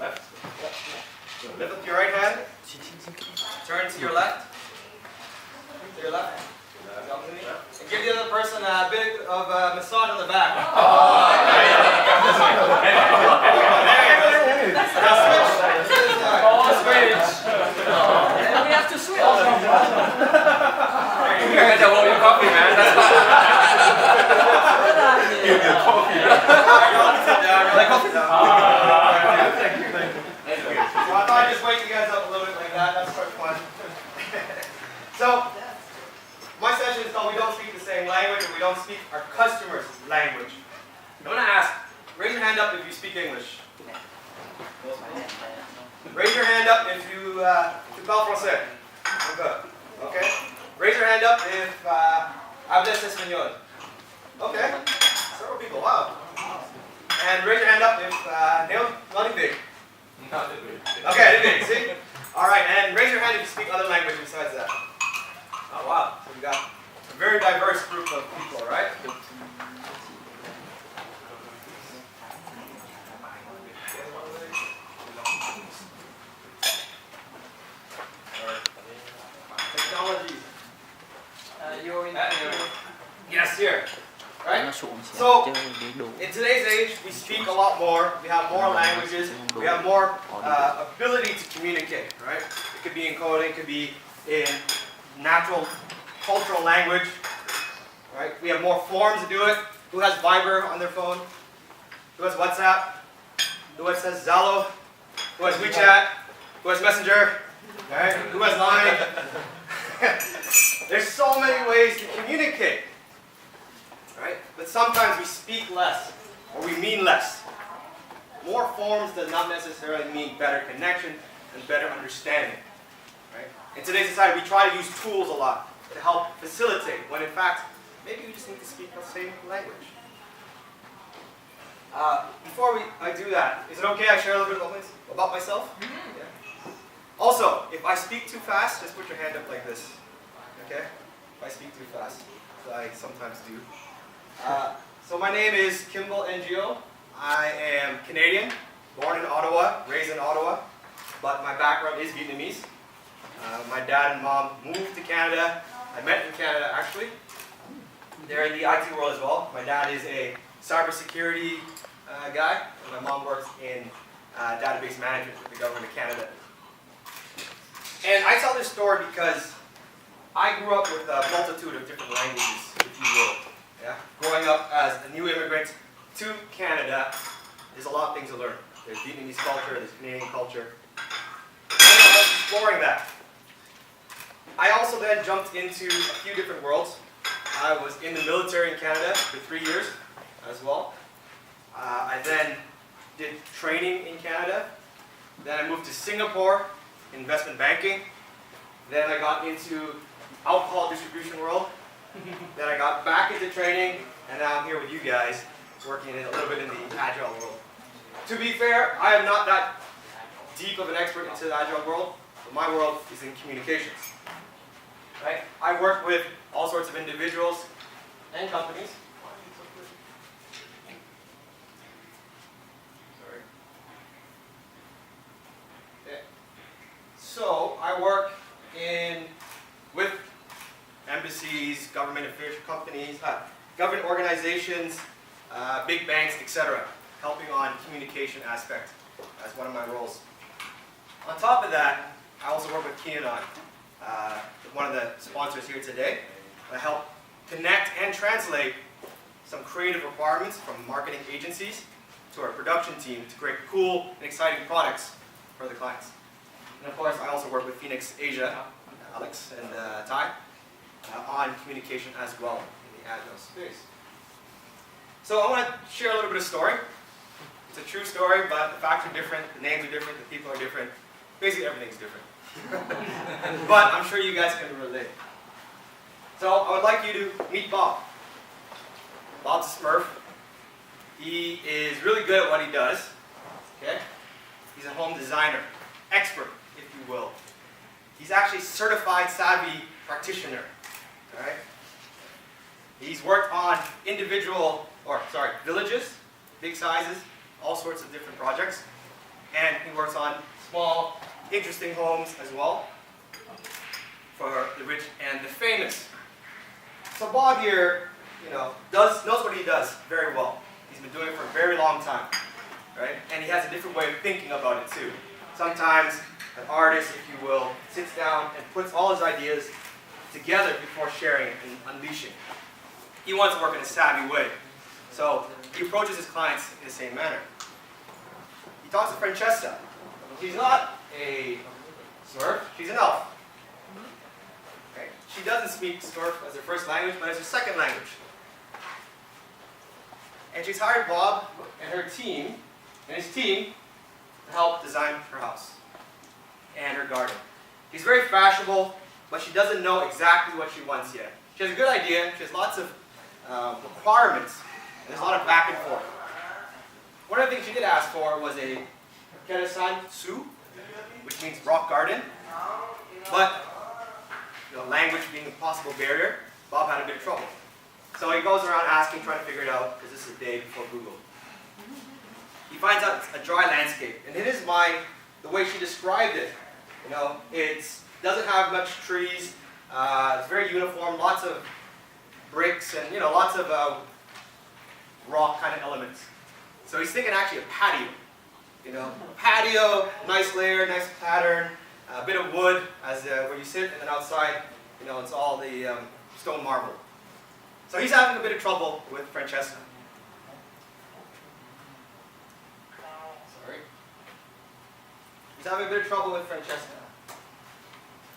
Left. Lift up your right hand. Turn to your left. To your left. And give the other person a bit of a massage on the back. We have to switch. You guys are holding coffee, man. That's fine. Thank you. So I thought I'd just wake you guys up a little bit like that. That's quite fun. So, my session is called We Don't Speak the Same Language, and we don't speak our customers' language. I'm going to ask, raise your hand up if you speak English. Raise your hand up if you parles français. Okay. Raise your hand up if hablas español. Okay. Several people. Wow. And raise your hand up if not big. Okay, big. See? All right. And raise your hand if you speak other languages besides that. Oh wow. So we got a very diverse group of people, right? Technology. Yes, here. Right? So, in today's age, we speak a lot more. We have more languages. We have more ability to communicate, right? It could be in coding, it could be in natural, cultural language, right? We have more forms to do it. Who has Viber on their phone? Who has WhatsApp? Who has Zalo? Who has WeChat? Who has Messenger? Right? Who has Line? There's so many ways to communicate, right? But sometimes we speak less, or we mean less. More forms does not necessarily mean better connection and better understanding, right? In today's society, we try to use tools a lot to help facilitate, when in fact, maybe we just need to speak the same language. Before I do that, is it okay I share a little bit about myself? Yeah. Also, if I speak too fast, just put your hand up like this. Okay? If I speak too fast, as I sometimes do. So my name is Kimble Ngo. I am Canadian, born in Ottawa, raised in Ottawa, but my background is Vietnamese. My dad and mom moved to Canada. I met in Canada actually. They're in the IT world as well. My dad is a cybersecurity guy, and my mom works in database management with the government of Canada. And I tell this story because I grew up with a multitude of different languages, if you will. Yeah? Growing up as a new immigrant to Canada, there's a lot of things to learn. There's Vietnamese culture, there's Canadian culture. And I was exploring that. I also then jumped into a few different worlds. I was in the military in Canada for 3 years as well. I then did training in Canada. Then I moved to Singapore, investment banking. Then I got into alcohol distribution world. Then I got back into training, and now I'm here with you guys, working a little bit in the Agile world. To be fair, I am not that deep of an expert into the Agile world, but my world is in communications. Right? I work with all sorts of individuals and companies. Sorry. Okay. So I work with embassies, government official companies, government organizations, big banks, etc., helping on communication aspect as one of my roles. On top of that, I also work with Kianon, one of the sponsors here today. I help connect and translate some creative requirements from marketing agencies to our production team to create cool and exciting products for the clients. And of course, I also work with Phoenix Asia, Alex and Ty, on communication as well in the Agile space. So I want to share a little bit of story. It's a true story, but the facts are different, the names are different, the people are different. Basically, everything's different. But I'm sure you guys can relate. So I would like you to meet Bob. Bob's a Smurf. He is really good at what he does. Okay? He's a home designer, expert, if you will. He's actually a certified savvy practitioner. All right? He's worked on villages, big sizes, all sorts of different projects. and he works on small, interesting homes as well for the rich and the famous. So Bob here, knows what he does very well. He's been doing it for a very long time, right? And he has a different way of thinking about it too. Sometimes an artist, if you will, sits down and puts all his ideas together before sharing and unleashing. He wants to work in a savvy way. So he approaches his clients in the same manner. He talks to Francesca. She's not a Smurf, she's an elf. Okay? She doesn't speak Smurf as her first language, but as her second language. And she's hired Bob and his team to help design her house and her garden. She's very fashionable, but she doesn't know exactly what she wants yet. She has a good idea, she has lots of requirements, and there's a lot of back and forth. One of the things she did ask for was a Keresan Su, which means rock garden, but language being a possible barrier, Bob had a bit of trouble. So he goes around asking, trying to figure it out, because this is a day before Google. He finds out it's a dry landscape, and in his mind, the way she described it, it doesn't have much trees, it's very uniform, lots of bricks, and lots of rock kind of elements. So he's thinking actually a patio. A patio, nice layer, nice pattern, a bit of wood as where you sit, and then outside, it's all the stone marble. So he's having a bit of trouble with Francesca. He's having a bit of trouble with Francesca.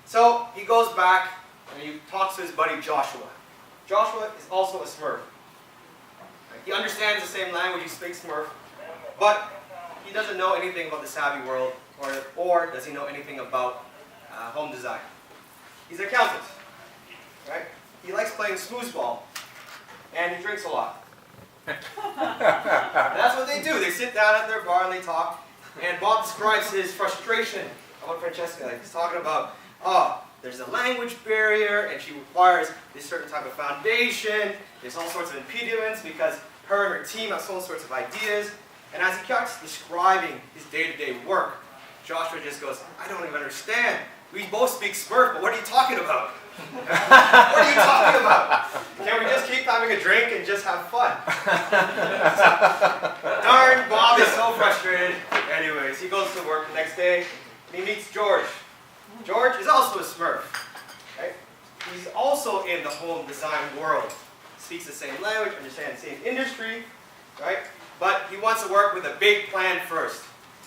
So he goes back and he talks to his buddy Joshua. Joshua is also a Smurf. He understands the same language, he speaks Smurf, but he doesn't know anything about the savvy world, or does he know anything about home design. He's an accountant, right? He likes playing smoozeball, and he drinks a lot. That's what they do. They sit down at their bar and they talk, and Bob describes his frustration about Francesca. He's talking about, there's a language barrier, and she requires this certain type of foundation. There's all sorts of impediments because her and her team have all sorts of ideas. And as he starts describing his day-to-day work, Joshua just goes, I don't even understand. We both speak Smurf, but what are you talking about? What are you talking about? Can we just keep having a drink and just have fun? Darn, Bob is so frustrated. Anyways, he goes to work the next day, and he meets George. George is also a Smurf. Right? He's also in the home design world. Speaks the same language, understands the same industry, right? But he wants to work with a big plan first.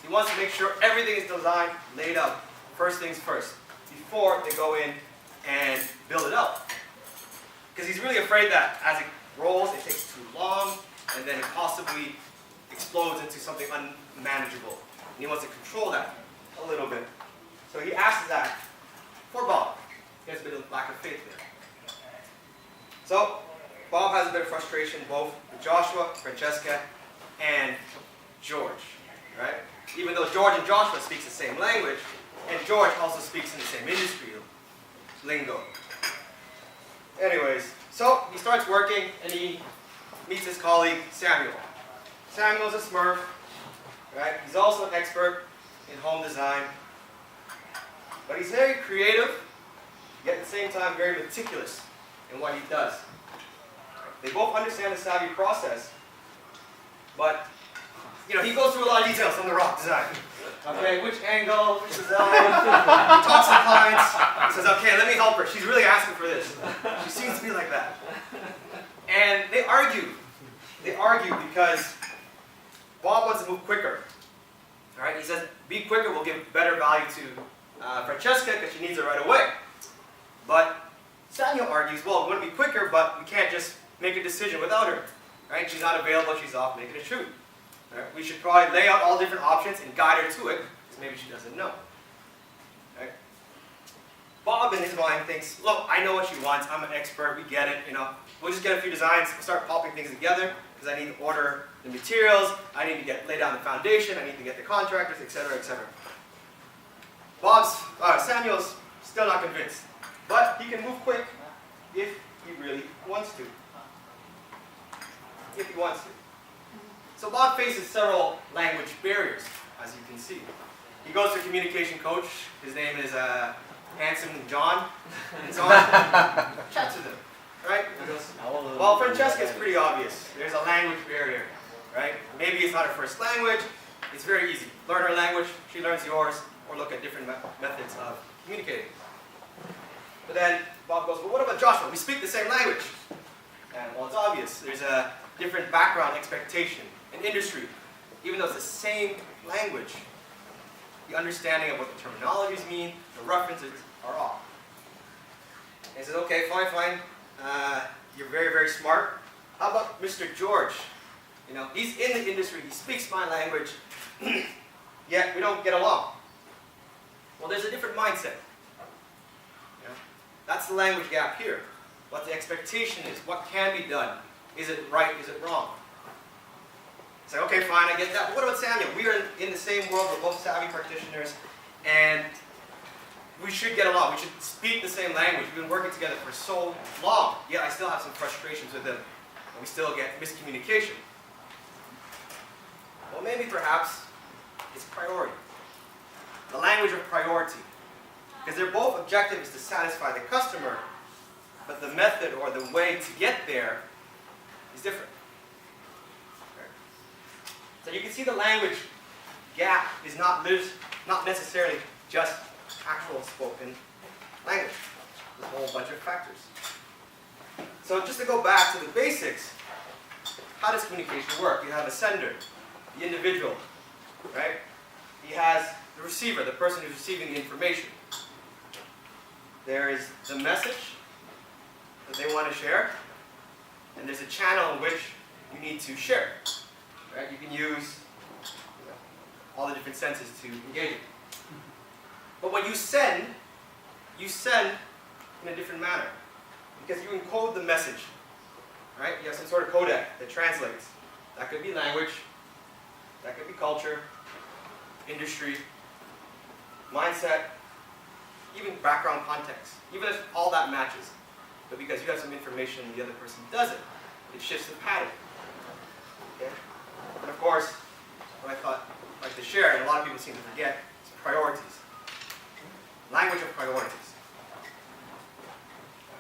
He wants to make sure everything is designed, laid out, first things first, before they go in and build it up. Because he's really afraid that as it rolls, it takes too long, and then it possibly explodes into something unmanageable. And he wants to control that a little bit. So he asks that for Bob. He has a bit of lack of faith there. So Bob has a bit of frustration both with Joshua, Francesca, and George, right? Even though George and Joshua speaks the same language, and George also speaks in the same industry, lingo. Anyways, so he starts working and he meets his colleague Samuel. Samuel's a Smurf, right? He's also an expert in home design, but he's very creative, yet at the same time very meticulous in what he does. They both understand the savvy process, but he goes through a lot of details on the rock design. Okay, which angle, which design. He talks to clients. He says, okay, let me help her. She's really asking for this. She seems to be like that. And they argue. They argue because Bob wants to move quicker. All right, he says, be quicker, we'll give better value to Francesca because she needs it right away. But Samuel argues, well, it wouldn't be quicker, but we can't just make a decision without her. Right? She's not available, she's off making a shoot. Right? We should probably lay out all different options and guide her to it, because maybe she doesn't know. Right? Bob in his mind thinks, look, I know what she wants, I'm an expert, we get it, We'll just get a few designs, start popping things together, because I need to order the materials, I need to lay down the foundation, I need to get the contractors, etc., etc. Samuel's still not convinced, but he can move quick if he really wants to. If he wants to. So Bob faces several language barriers, as you can see. He goes to a communication coach. His name is Handsome John. And so on. Chats with him, right? He goes, well, Francesca is pretty obvious. There's a language barrier, right? Maybe it's not her first language. It's very easy. Learn her language, she learns yours, or look at different methods of communicating. But then Bob goes, well, what about Joshua? We speak the same language. And well, it's obvious. There's a different background expectation in industry. Even though it's the same language, the understanding of what the terminologies mean, the references are off. And he says, okay, fine. You're very, very smart. How about Mr. George? You know, he's in the industry, he speaks my language, yet we don't get along. Well, there's a different mindset. You know? That's the language gap here. What the expectation is, what can be done. Is it right, is it wrong? It's like, okay, fine, I get that. But what about Samuel? We are in the same world, we're both savvy practitioners, and we should get along. We should speak the same language. We've been working together for so long, yet I still have some frustrations with him, and we still get miscommunication. Well, maybe perhaps it's priority. The language of priority. Because their both objective is to satisfy the customer, but the method or the way to get there is different. So you can see the language gap is not necessarily just actual spoken language. There's a whole bunch of factors. So just to go back to the basics, how does communication work? You have a sender, the individual, right? He has the receiver, the person who's receiving the information. There is the message that they want to share, and there's a channel in which you need to share. Right? You can use all the different senses to engage it. But when you send in a different manner, because you encode the message. Right? You have some sort of codec that translates. That could be language, that could be culture, industry, mindset, even background context. Even if all that matches. But because you have some information and the other person doesn't, it shifts the pattern. Okay? And of course, what I thought I'd like to share, and a lot of people seem to forget, is priorities. Language of priorities.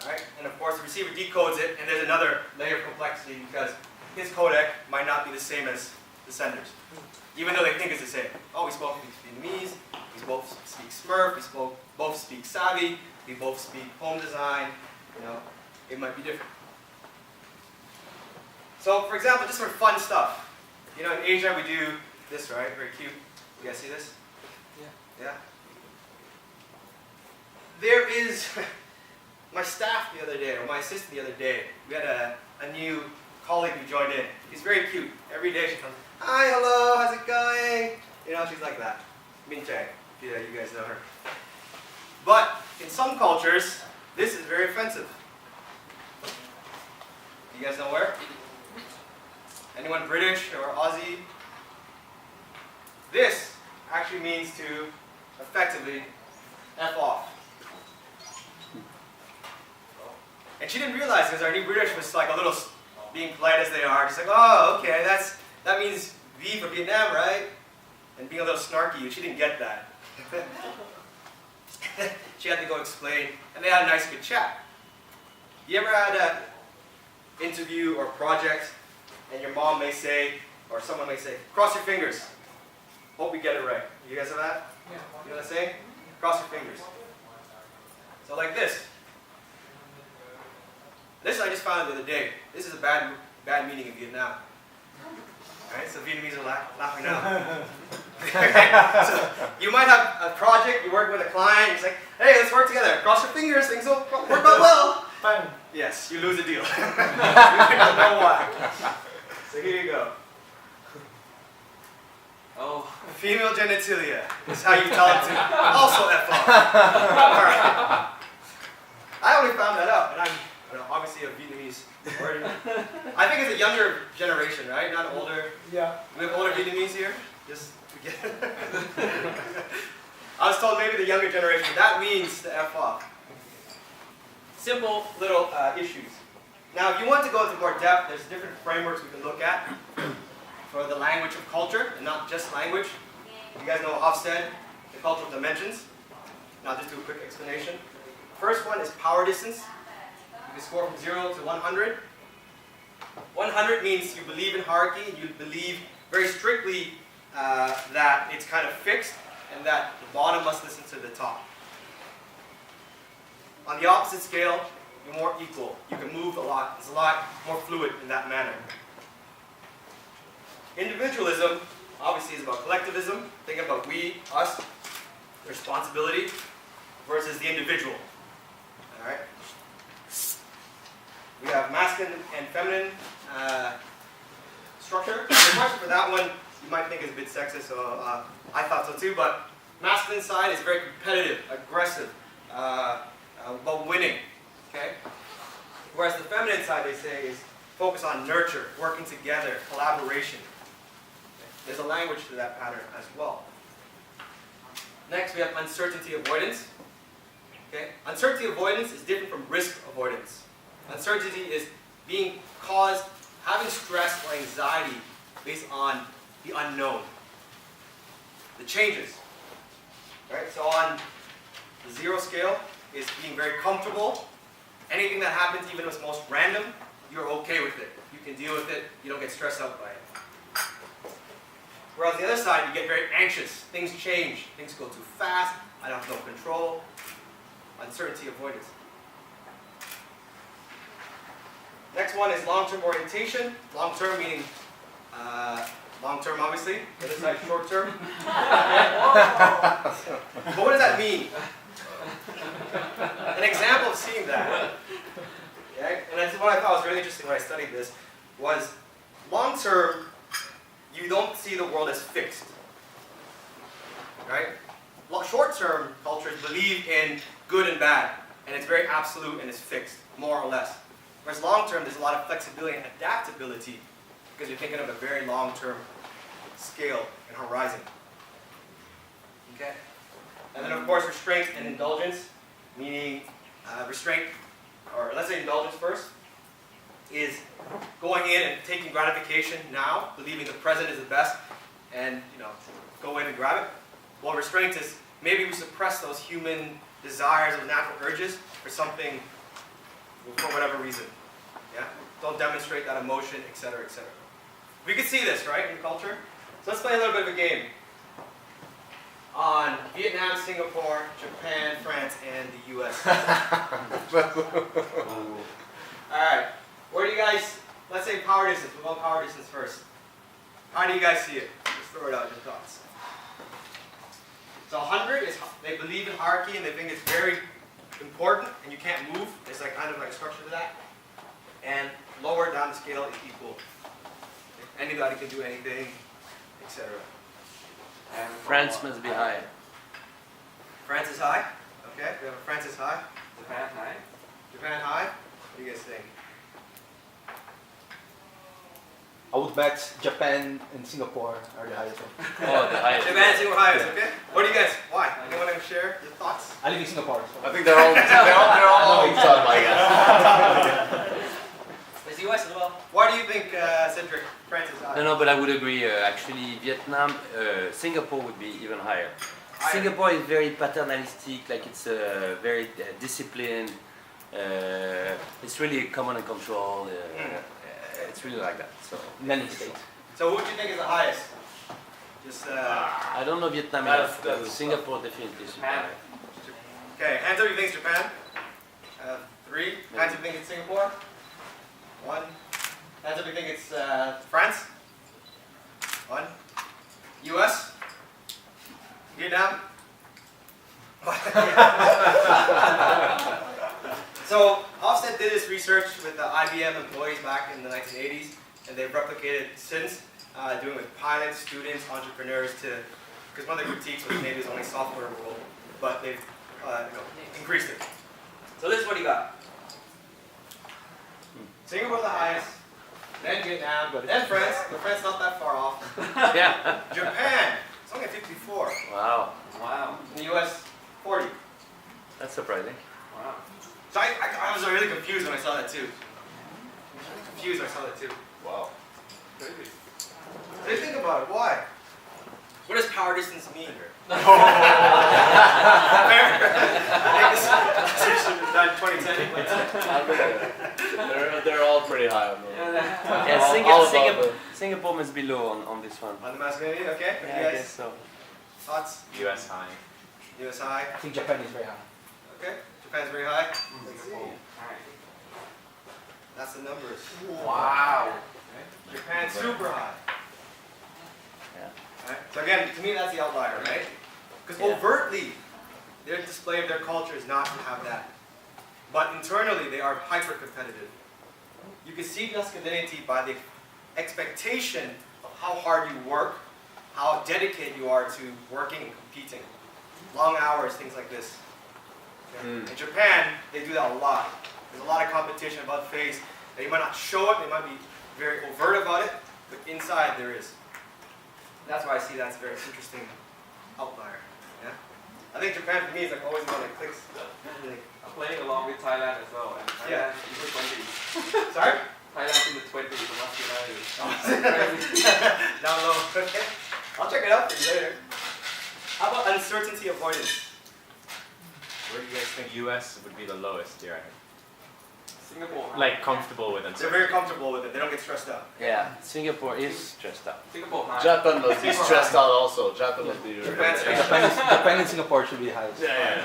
Alright? And of course, the receiver decodes it, and there's another layer of complexity because his codec might not be the same as the sender's. Even though they think it's the same. Oh, we both speak Vietnamese, we both speak Smurf, we both speak Savvy, we both speak home design, you know, it might be different. So, for example, just for fun stuff. You know, in Asia we do this, right? Very cute. You guys see this? Yeah. There is, my staff the other day, or my assistant the other day, we had a new colleague who joined in. She's very cute. Every day she comes, hi, hello, how's it going? You know, she's like that. Min Chang, you guys know her. But in some cultures, this is very offensive. You guys know where? Anyone British or Aussie? This actually means to effectively F off. And she didn't realize because our new British was like a little being polite as they are. Just like, oh, okay, that means V for Vietnam, right? And being a little snarky, she didn't get that. She had to go explain, and they had a nice good chat. You ever had an interview or project, and your mom may say, or someone may say, cross your fingers. Hope we get it right. You guys have that? Yeah. You know what I'm saying? Cross your fingers. So like this. This I just found out the other day. This is a bad meeting in Vietnam. Alright, so Vietnamese are laughing now. So you might have a project, you're working with a client, it's like, hey, let's work together. Cross your fingers, things will work out well. Fine. Yes, you lose a deal. You don't know why. So here you go. Oh, female genitalia is how you tell them to also F off. Alright. I only found that out, and I'm obviously a Vietnamese word. I think it's a younger generation, right? Not older. Yeah. We have older Vietnamese here? Just forget. I was told maybe the younger generation. That means to F off. Simple little issues. Now, if you want to go into more depth, there's different frameworks we can look at for the language of culture, and not just language. You guys know Hofstede, the cultural dimensions. Now just do a quick explanation. First one is power distance. You can score from 0 to 100. 100 means you believe in hierarchy, and you believe very strictly that it's kind of fixed and that the bottom must listen to the top. On the opposite scale, you're more equal. You can move a lot. It's a lot more fluid in that manner. Individualism obviously is about collectivism. Think about we, us, responsibility versus the individual. All right. We have masculine and feminine structure. The question for that one you might think is a bit sexist, so I thought so too. But masculine side is very competitive, aggressive, about winning. Okay. Whereas the feminine side, they say, is focus on nurture, working together, collaboration. There's a language to that pattern as well. Next, we have uncertainty avoidance. Okay? Uncertainty avoidance is different from risk avoidance. Uncertainty is being caused, having stress or anxiety based on the unknown, the changes. Right? So on the 0 scale is being very comfortable. Anything that happens, even if it's most random, you're okay with it. You can deal with it. You don't get stressed out by it. Whereas on the other side, you get very anxious. Things change. Things go too fast. I don't have no control. Uncertainty avoidance. Next one is long-term orientation. Long-term meaning long-term, obviously. The other side, short-term. But what does that mean? An example of seeing that, okay? And that's what I thought was really interesting when I studied this, was long-term, you don't see the world as fixed. Right? Short-term cultures believe in good and bad, and it's very absolute and it's fixed, more or less. Whereas long-term, there's a lot of flexibility and adaptability because you're thinking of a very long-term scale and horizon. Okay? And then, of course, restraint and indulgence, meaning restraint, or let's say indulgence first, is going in and taking gratification now, believing the present is the best, and go in and grab it. While restraint is maybe we suppress those human desires or natural urges for something, for whatever reason. Yeah? Don't demonstrate that emotion, etc., etc. We can see this, right, in culture? So let's play a little bit of a game on Vietnam, Singapore, Japan, France, and the US. Alright, where do you guys, let's say power distance, we'll go power distance first. How do you guys see it? Just throw it out, your thoughts. So 100 is, they believe in hierarchy and they think it's very important and you can't move. There's like kind of like a structure to that. And lower down the scale is equal. Anybody can do anything, etc. France must be high. France is high? Okay, we have a France is high. Japan high. Japan high? What do you guys think? I would bet Japan and Singapore are the highest. Oh, the highest. Japan and Singapore highest, okay? What do you guys, why? Anyone want to share your thoughts? I live in Singapore. So. I think they're all top, I guess. Is the US as well? Why do you think, Cedric, France is high? No, but I would agree. Actually, Vietnam, Singapore would be even higher. Singapore is very paternalistic, like it's very disciplined. It's really command and control. It's really like that. So Many states. So who do you think is the highest? Just I don't know Vietnam enough. Singapore definitely should be higher. Okay, hands up if you think it's Japan. 3. Hands up if you think it's Singapore. 1. Hands up if you think it's France. 1. US. Vietnam. So Offset did this research with the IBM employees back in the 1980s, and they've replicated since, doing with pilots, students, entrepreneurs, because one of the critiques was maybe it's only software world, but they've increased it. So this is what you got. Singapore the highest, then Vietnam, then France, but France not that far off. Yeah. Japan, it's only at 54. Wow. Wow. In the US, 40. That's surprising. Wow. So I was really confused when I saw that too. Wow. They think about it. Why? What does power distance mean? I think this should have done 2010. They're all pretty high on the. Yeah, all above it. Singapore must be low on this one. On the masculinity, okay? Yeah, You I guys, guess so. thoughts? US high. US high. I think Japan is very high. Okay. Japan's very high. Let's see. That's the numbers. Wow. Japan's super high. Yeah. Right? So again, to me that's the outlier, right? Because Yeah. overtly, their display of their culture is not to have that. But internally, they are hyper-competitive. You can see masculinity by the expectation of how hard you work, how dedicated you are to working and competing. Long hours, things like this. Okay? In Japan, they do that a lot. There's a lot of competition about face. They might not show it, they might be very overt about it, but inside there is. That's why I see that's a very interesting outlier. Yeah? I think Japan for me is like always one that clicks. I'm playing along with Thailand as well, and Yeah. Thailand in the 20s. Sorry? Thailand in the 20s, the masculinity. Down low. Okay. I'll check it out for you later. How about uncertainty avoidance? Where do you guys think US would be the lowest here? Singapore. Like comfortable with They're uncertainty? very comfortable with it. They don't get stressed out. Yeah, Singapore is stressed out. Singapore high. Japan must be stressed out also. Japan must be. Japan's Japan and Singapore should be the highest. Yeah.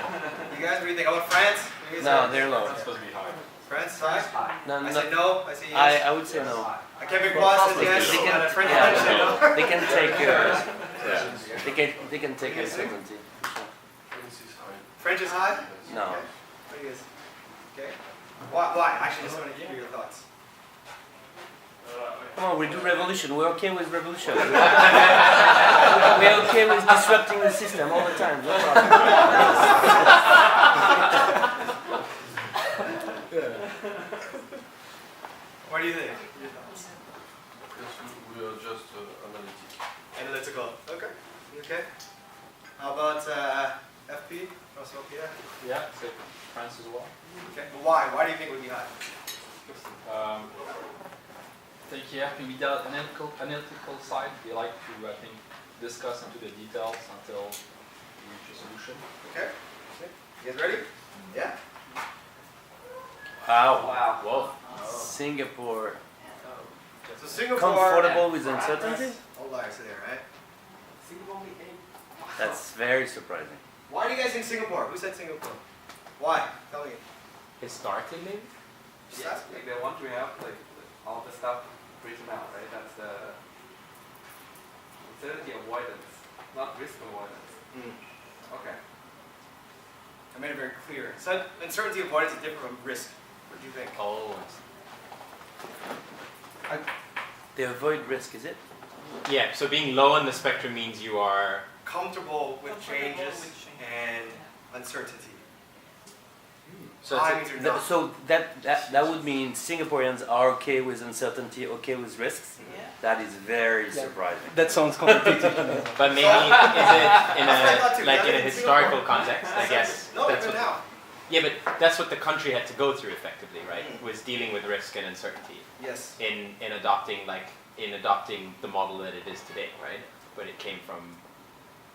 You guys, what do you think? How about France? You guys No, say- they're low. supposed to be high. France, high? No, I no, say no. I say yes. I would say no. Québécois says yes. They can, and a French yeah, say no. they can take Yeah. they can take uncertainty. French is high? No. Okay. What do you guys? Okay. Why? Actually, just want to hear your thoughts. Come on, we do revolution. We're okay with revolution. We're okay with disrupting the system all the time. No problem. What do you think? Your thoughts? We are just analytic. Analytical. Okay. Okay. How about FP? François Pierre? Yeah, so France as well. Okay. But why? Why do you think it would be high? I think yeah, maybe the analytical side, they like to discuss into the details until we reach a solution. Okay. You guys ready? Yeah. Wow. Wow. Whoa. Singapore. So Singapore. Comfortable with uncertainty? Outliers there, right? Singapore only 8. That's very surprising. Why do you guys think Singapore? Who said Singapore? Why? Tell me. Historically, maybe? Just ask me. Like they want to have like all the stuff written out, right? That's the uncertainty avoidance, not risk avoidance. Okay. I made it very clear. So uncertainty avoidance is different from risk. What do you think? Oh. They avoid risk, is it? Yeah, so being low on the spectrum means you are. Comfortable with changes and uncertainty. So, I do not. so that would mean Singaporeans are okay with uncertainty, okay with risks. That is very surprising. That sounds complicated. But maybe is it in That's what I thought too. a like in a Yeah, in historical Singapore. context? I guess No, that's even what. now. Yeah, but that's what the country had to go through effectively, right? Was dealing with risk and uncertainty Yes. in adopting the model that it is today, right? But it came from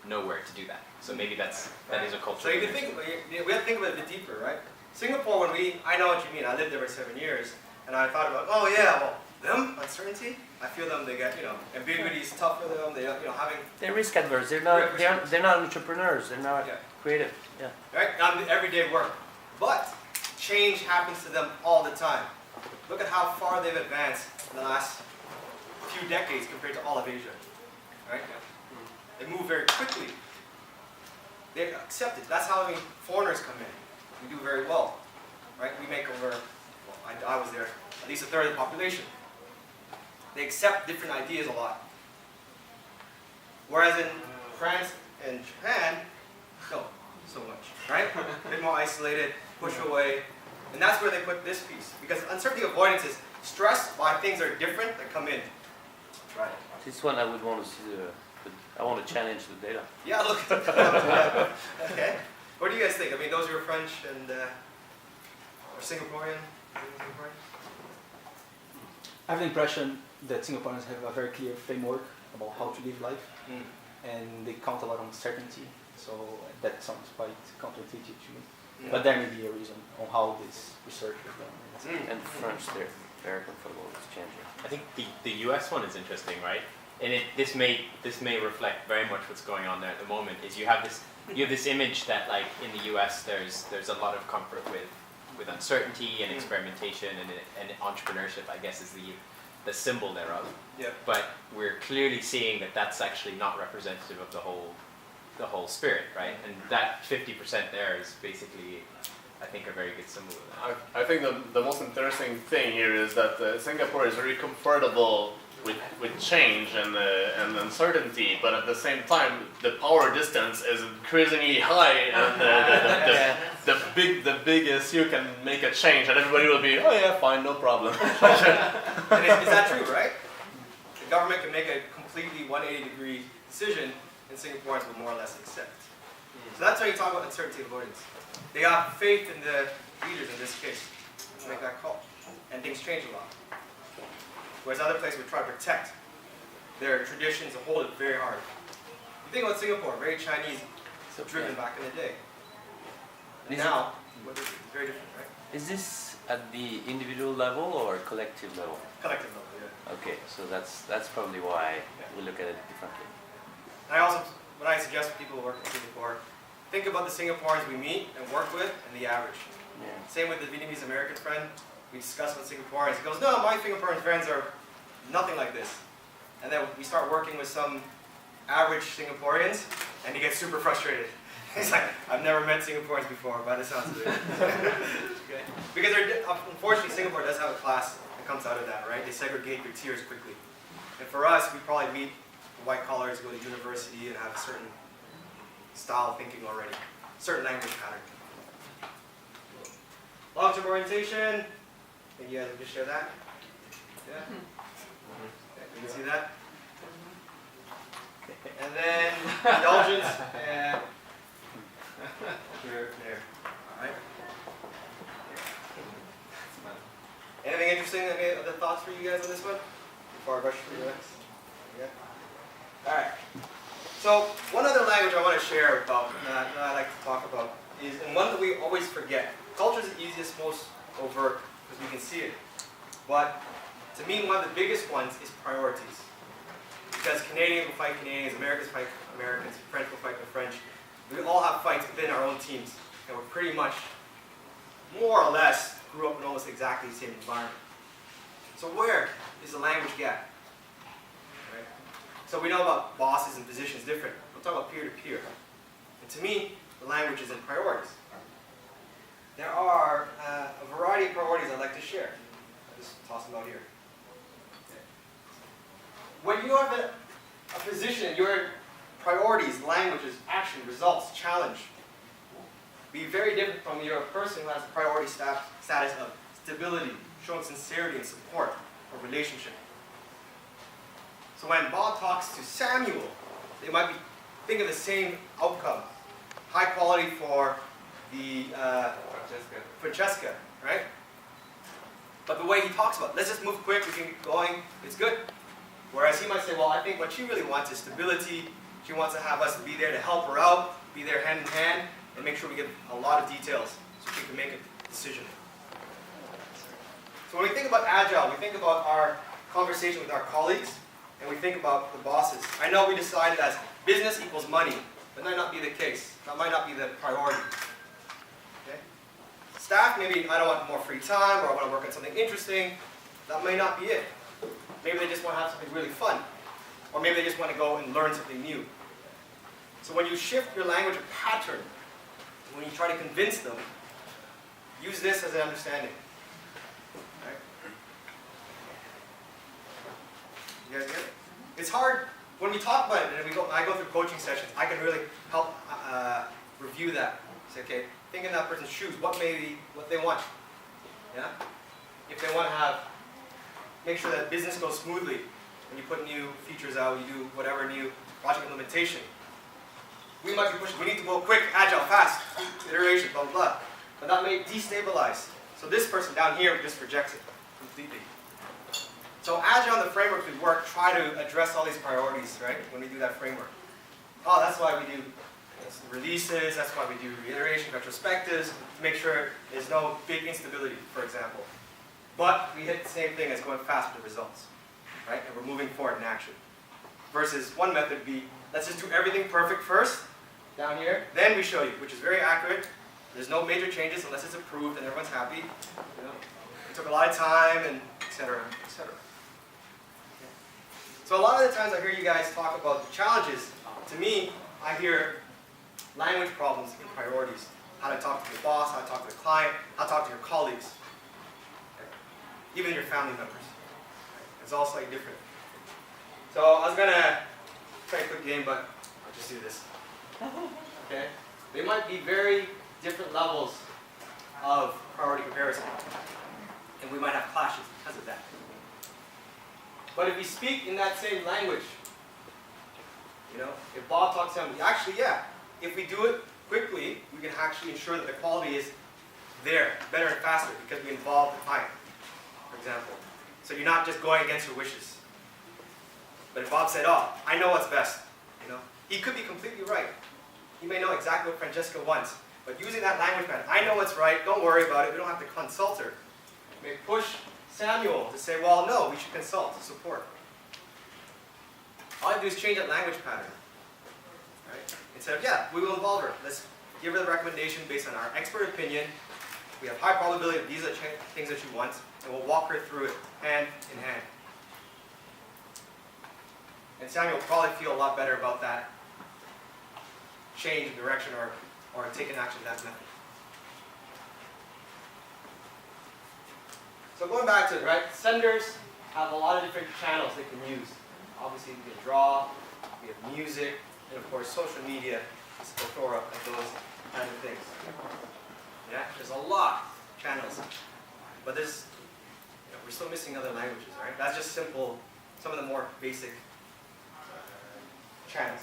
nowhere to do that. So maybe that is a cultural. So you can think, we have to think about it a bit deeper, right? Singapore, I know what you mean. I lived there for 7 years, and I thought about, oh yeah, well, them uncertainty. I feel them. They get, ambiguity is tough for them. They, having They're risk adverse. They're not entrepreneurs. They're not Yeah. creative. Yeah. right on the everyday work, but change happens to them all the time. Look at how far they've advanced in the last few decades compared to all of Asia, right? They move very quickly. They accept it. That's how foreigners come in. We do very well, right? We make over, I was there, at least a third of the population. They accept different ideas a lot. Whereas in France and Japan, no, so much, right? A bit more isolated, push away. And that's where they put this piece. Because uncertainty avoidance is stress by things that are different that come in. Right. This one I would want to see. I want to challenge the data. Yeah, look. Okay. What do you guys think? I mean, those who are French and or Singaporean. I have the impression that Singaporeans have a very clear framework about how to live life. and they count a lot on certainty. So that sounds quite counterintuitive to me. But there may be a reason on how this research was done. And French, they're very comfortable with changing. I think the US one is interesting, right? And this may reflect very much what's going on there at the moment. Is you have this image that like in the US there's a lot of comfort with uncertainty and experimentation and entrepreneurship, I guess, is the symbol thereof. Yeah. But we're clearly seeing that that's actually not representative of the whole spirit, right? And that 50% there is basically, I think, a very good symbol of that. I think the most interesting thing here is that Singapore is very comfortable with change and uncertainty, but at the same time, the power distance is increasingly high, and the biggest you can make a change, and everybody will be, oh yeah, fine, no problem. And is that true, right? The government can make a completely 180-degree decision, and Singaporeans will more or less accept. So that's how you talk about uncertainty avoidance. They have faith in the leaders in this case to make that call, and things change a lot. Whereas other places would try to protect their traditions and hold it very hard. You think about Singapore, very Chinese driven back in the day. And now, it's very different, right? Is this at the individual level or collective level? Collective level, yeah. Okay, so that's probably why we look at it differently. And I also, when I suggest people who work in Singapore, think about the Singaporeans we meet and work with and the average. Yeah. Same with the Vietnamese American friend. We discuss with Singaporeans. He goes, no, my Singaporean friends are nothing like this. And then we start working with some average Singaporeans, and he gets super frustrated. He's like, I've never met Singaporeans before, by the sounds of it. Okay? Because unfortunately, Singapore does have a class that comes out of that, right? They segregate your tiers quickly. And for us, we probably meet white collars, go to university, and have a certain style of thinking already, certain language pattern. Long-term orientation. Think you guys would just share that? Yeah? Okay, you can see that? And then indulgence and there. Alright. Anything interesting? Any other thoughts for you guys on this one? Before I rush through the next? Yeah? Alright. So one other language I want to share about that I like to talk about is, and one that we always forget. Culture is the easiest, most overt, because we can see it. But to me, one of the biggest ones is priorities. Because Canadians will fight Canadians, Americans fight Americans, French will fight the French. We all have fights within our own teams. And we're pretty much, more or less, grew up in almost exactly the same environment. So where is the language gap? Right? So we know about bosses and positions different. We'll talk about peer-to-peer. And to me, the language is in priorities. There are a variety of priorities I'd like to share. I'll just toss them out here. Okay. When you have a position, your priorities, languages, action, results, challenge, be very different from your person who has a priority status of stability, showing sincerity and support, or relationship. So when Bob talks to Samuel, they might be thinking the same outcome. High quality for the Francesca, right? But the way he talks about it, let's just move quick, we can get going, it's good. Whereas he might say, well, I think what she really wants is stability. She wants to have us be there to help her out, be there hand in hand, and make sure we get a lot of details so she can make a decision. So when we think about Agile, we think about our conversation with our colleagues, and we think about the bosses. I know we decided as business equals money, but that might not be the case. That might not be the priority. Okay? Staff, maybe I don't want more free time, or I want to work on something interesting. That may not be it. Maybe they just want to have something really fun. Or maybe they just want to go and learn something new. So when you shift your language pattern, when you try to convince them, use this as an understanding. Right? You guys get it? It's hard when we talk about it, and I go through coaching sessions, I can really help review that. Say, okay, think in that person's shoes, what they want. Yeah? If they want to make sure that business goes smoothly, when you put new features out, you do whatever new project implementation. We might be pushing, we need to go quick, agile, fast, iteration, blah, blah, blah. But that may destabilize. So this person down here just rejects it completely. So Agile, the framework we work, try to address all these priorities, right, when we do that framework. oh, that's why we do releases, that's why we do reiteration, retrospectives, to make sure there's no big instability, for example. But we hit the same thing as going fast with the results, right? And we're moving forward in action. Versus one method would be, let's just do everything perfect first, down here, then we show you, which is very accurate. There's no major changes unless it's approved and everyone's happy. You know, it took a lot of time, and et cetera, et cetera. Okay. So a lot of the times I hear you guys talk about the challenges. To me, I hear language problems in priorities. How to talk to your boss, how to talk to the client, how to talk to your colleagues. Okay. Even your family members. Right. It's all slightly different. So I was going to try a quick game, but I'll just do this. Okay? They might be very different levels of priority comparison. And we might have clashes because of that. But if we speak in that same language, you know, if Bob talks to him, actually, yeah, if we do it quickly, we can actually ensure that the quality is there, better and faster, because we involve the client, for example. So you're not just going against your wishes. But if Bob said, oh, I know what's best, you know, he could be completely right. He may know exactly what Francesca wants, but using that language pattern, I know what's right, don't worry about it, we don't have to consult her. We may push Samuel to say, well, no, we should consult, support. All I do is change that language pattern. Right? Instead of, yeah, we will involve her. Let's give her the recommendation based on our expert opinion. We have high probability that these are things that she wants, and we'll walk her through it hand in hand. And Samuel will probably feel a lot better about that change in direction or taking action in that method. So going back to it, right? Senders have a lot of different channels they can use. Obviously, we can draw, we have music, and of course, social media is the plethora of those kind of things. Yeah, there's a lot of channels, but there's, you know, we're still missing other languages, right? That's just simple, some of the more basic channels.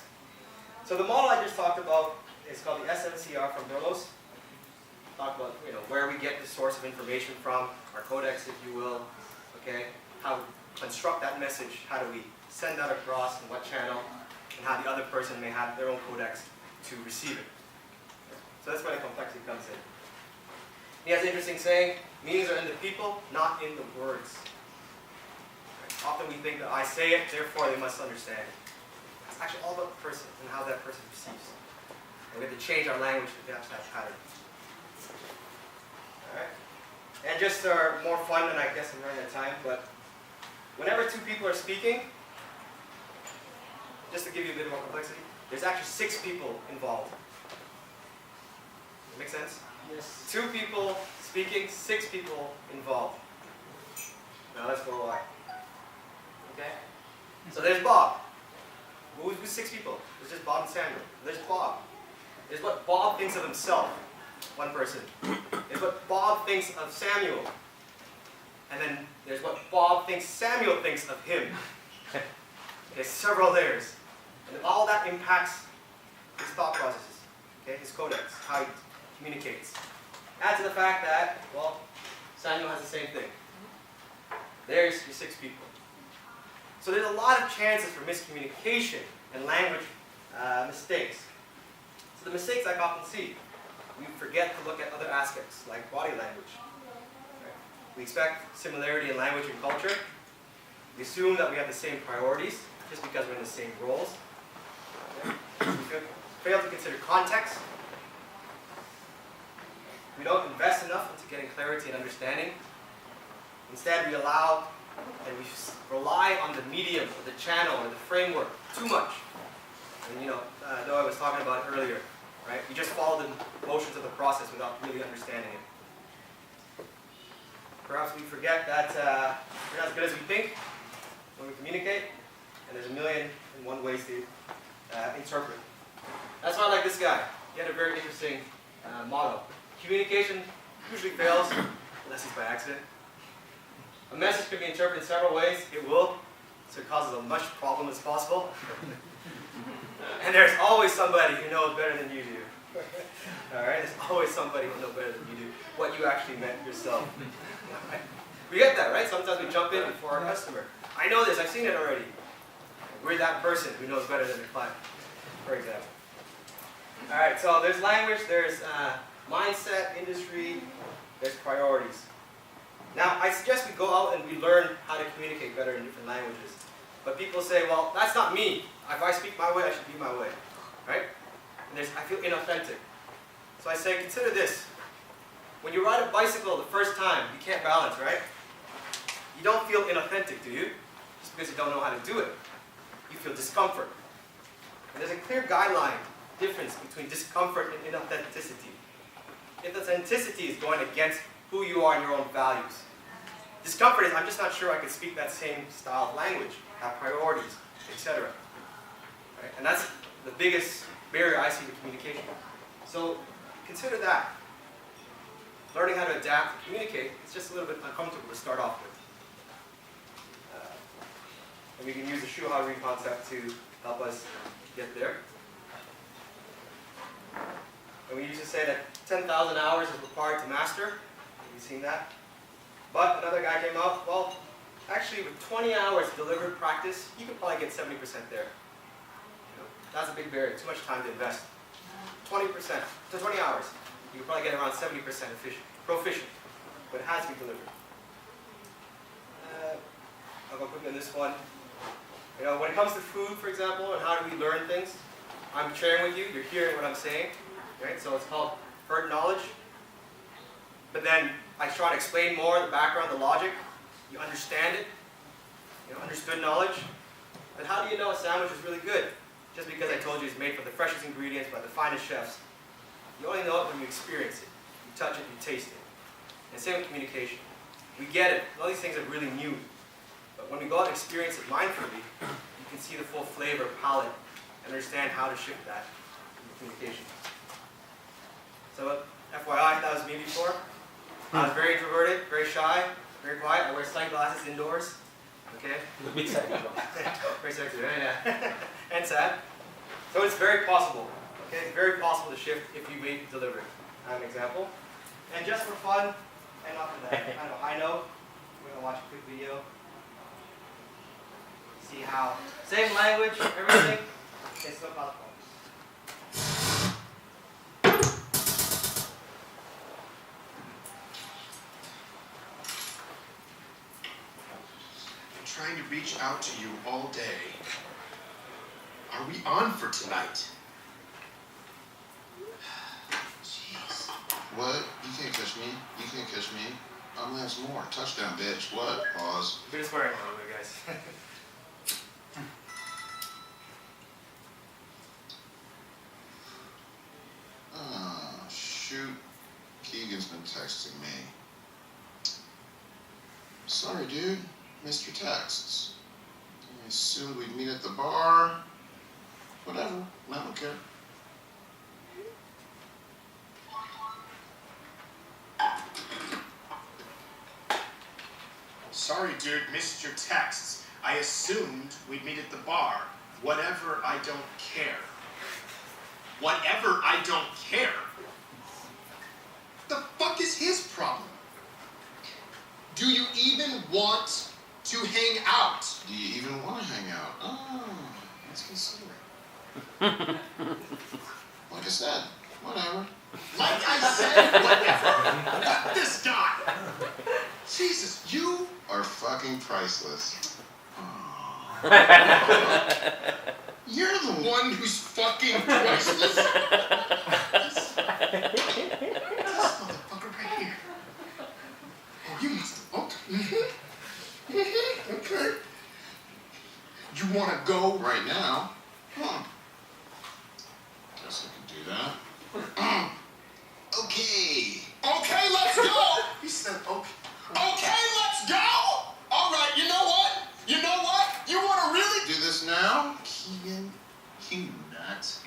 So the model I just talked about is called the SNCR from Berlos. Talk about, you know, where we get the source of information from, our codex, if you will. Okay, how we construct that message, how do we send that across, and what channel, and how the other person may have their own codex to receive it. So that's where the complexity comes in. He has an interesting saying: meanings are in the people, not in the words. Right? Often we think that I say it, therefore they must understand it. It's actually all about the person and how that person receives. And we have to change our language to match that pattern. Alright? And just more fun, and I guess I'm running out of time, but whenever two people are speaking, just to give you a bit more complexity, there's actually 6 people involved. Make sense? Yes. 2 people speaking, 6 people involved. Now let's go why. Okay? So there's Bob. Who's 6 people? There's just Bob and Samuel. There's Bob. There's what Bob thinks of himself. One person. There's what Bob thinks of Samuel. And then there's what Bob thinks Samuel thinks of him. Okay, several layers. And all that impacts his thought processes. Okay, his codex, how he communicates. Add to the fact that, well, Samuel has the same thing. There's your 6 people. So there's a lot of chances for miscommunication and language mistakes. So the mistakes I often see, we forget to look at other aspects like body language. Right? We expect similarity in language and culture. We assume that we have the same priorities just because we're in the same roles. Okay? We fail to consider context. We don't invest enough into getting clarity and understanding. Instead, we allow and we rely on the medium or the channel or the framework too much. And you know, Noah was talking about it earlier, right? We just follow the motions of the process without really understanding it. Perhaps we forget that we're not as good as we think when we communicate, and there's a million and one ways to interpret. That's why I like this guy. He had a very interesting motto. Communication usually fails, unless it's by accident. A message can be interpreted in several ways. It will, so it causes as much problem as possible. And there's always somebody who knows better than you do. All right, there's always somebody who knows better than you do what you actually meant yourself. We get that, right? Sometimes we jump in before our customer. I know this. I've seen it already. We're that person who knows better than the client. for example. All right, so there's language, there's mindset, industry, there's priorities. Now, I suggest we go out and we learn how to communicate better in different languages. But people say, well, that's not me. If I speak my way, I should be my way, right? And I feel inauthentic. So I say, consider this. When you ride a bicycle the first time, you can't balance, right? You don't feel inauthentic, do you? Just because you don't know how to do it. You feel discomfort. And there's a clear guideline difference between discomfort and inauthenticity. Inauthenticity is going against who you are and your own values. Discomfort is, I'm just not sure I can speak that same style of language, have priorities, etc. Right? And that's the biggest barrier I see to communication. So consider that. Learning how to adapt and communicate, it's just a little bit uncomfortable to start off with. And we can use the Shuha-Ri concept to help us get there. And we used to say that 10,000 hours is required to master. Have you seen that? But another guy came up, well, actually with 20 hours delivered practice, you could probably get 70% there. That's a big barrier, too much time to invest. 20%, so 20 hours, you could probably get around 70% proficient, but it has to be delivered. I'll go quickly on this one. When it comes to food, for example, and how do we learn things, I'm sharing with you, you're hearing what I'm saying, right? So it's called herd knowledge. But then I try to explain more the background, the logic. You understand it, understood knowledge. But how do you know a sandwich is really good? Just because I told you it's made from the freshest ingredients by the finest chefs. You only know it when you experience it. You touch it, you taste it. And same with communication. We get it. All these things are really new. But when we go out and experience it mindfully, you can see the full flavor, palette, and understand how to shift that in communication. So FYI, that was me before. I was very introverted, very shy, very quiet. I wear sunglasses indoors. Okay? Very sexy, yeah. And sad. So it's very possible. Okay? It's very possible to shift if you wait to deliver. I have an example. And just for fun, and off of that kind of high note, we're going to watch a quick video. See how, same language, everything, it's still about trying to reach out to you all day. Are we on for tonight? Jeez. What? You can't catch me. You can't catch me. I'm gonna have some more. Touchdown, bitch. What? Pause. We're just wearing a little bit, guys. Shoot. Keegan's been texting me. Sorry, dude. Missed your texts. I assumed we'd meet at the bar. Whatever. I don't care. Sorry, dude, missed your texts. I assumed we'd meet at the bar. Whatever, I don't care. Whatever, I don't care? The fuck is his problem? Do you even want to hang out? Do you even want to hang out? Oh, that's considerate. Like I said, whatever. Like I said, whatever. Fuck this guy. Jesus, you are fucking priceless. You're the one who's fucking priceless. This motherfucker right here. Oh, you must have. Okay. Okay. You want to go right now? Guess I can do that. Okay. Okay, let's go. He said, okay. Okay, let's go. All right. You know what? You know what? You want to really do this now? Keegan, you nut.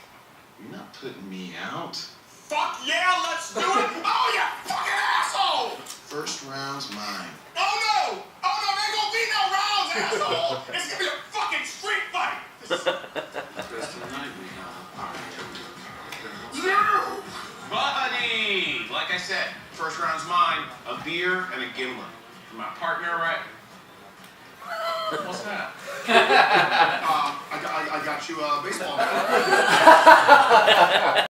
You're not putting me out. Fuck yeah, let's do it. Oh, you fucking asshole. First round's mine. Oh, no. Oh, no, there ain't gonna be no rounds, asshole. It's gonna be a fucking street fight. No! Buddy! Like I said, first round's mine. A beer and a gimlet. For my partner, right? What's that? I got you a baseball bat.